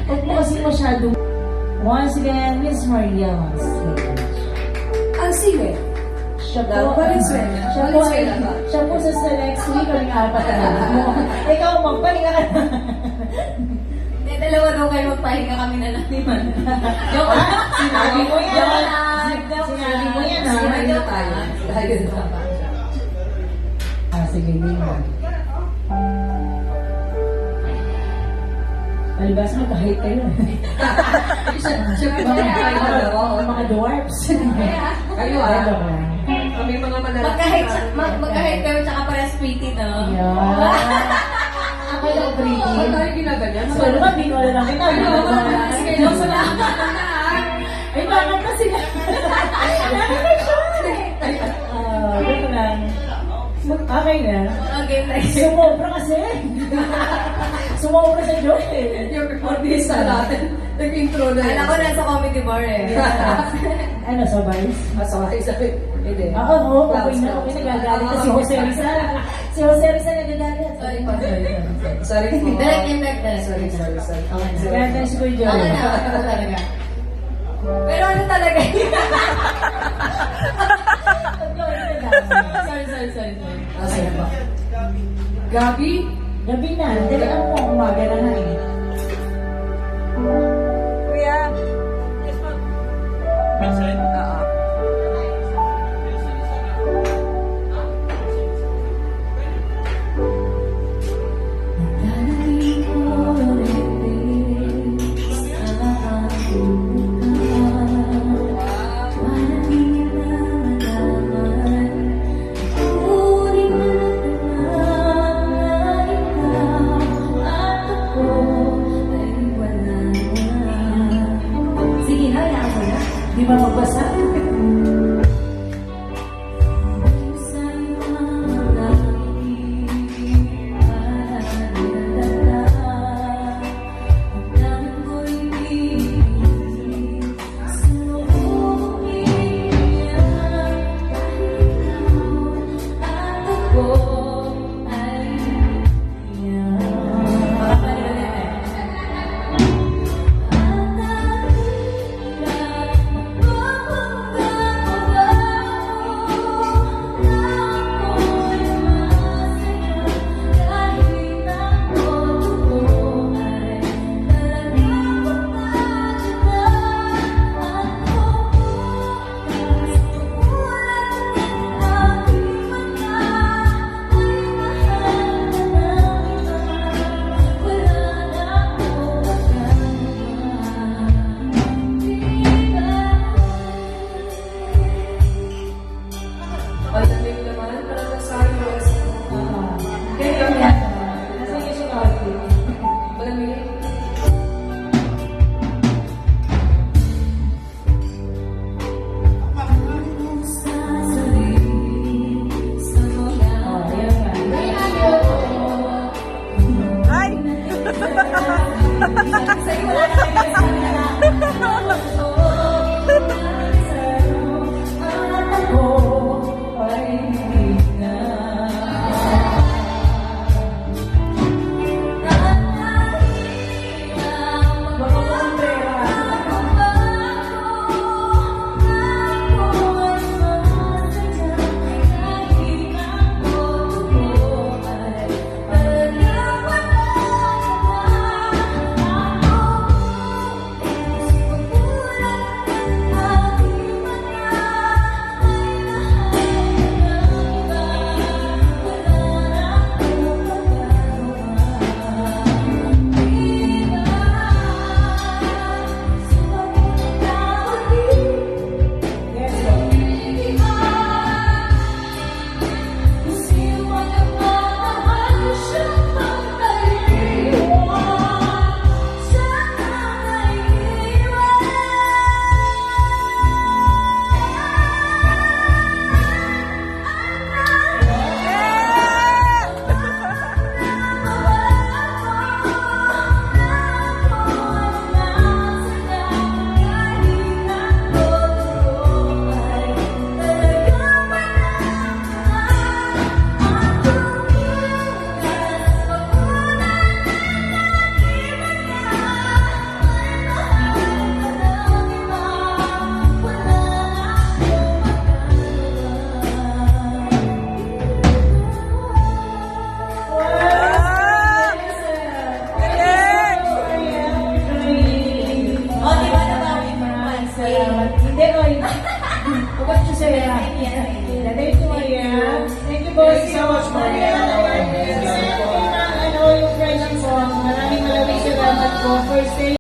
Huwag mo kasi masyadong... Once again, Miss Maria Maswell. Ang singer. Siya po. Siya po sa next week kami apat na. Ikaw, magpahinga ka na. Dalawa daw kayo magpahinga kami na lang ni Man. Joke lang. Sinabi mo yan. Joke lang. Sinabi mo yan, ha? Sinabi na tayo. Dahil na. Sige, Nina. Palibas mo, kahit kayo. Siya po Mga dwarfs. Kayo Kami mga Magkahit kayo tsaka pares pretty, no? Yan. Ako lang pretty. Ba't tayo ginaganyan? So, ano ba, binola lang kita. Kayo sa lahat. Ay, bakit na sila? Ganun lang. Okay na. Okay, next. Sumobra kasi. Sumobra sa joke eh. Yung artista natin. Nag-intro na. Alam ko nasa comedy bar eh. Ano, sa Vice? Sorry. Hindi. Ako, okay na. Nagagalit na si Jose Rizal. Si Jose Rizal nagagalit. Sorry po. Sorry po. Direct impact na. Sorry. Okay na. Kaya tayo si Kuya Joe. Okay na. Ako talaga. Pero ano talaga yun? Sorry. Sige pa. Gabi? Gabi na. Dali ang mo. Umaga na na eh. Kuya? Sige na, yan ako na. Di ba magbasa? Maria. Thank you, Maria. Thank you, boss. Thank you so much, Maria. Ano, yung friendship mo. Maraming salamat po. First day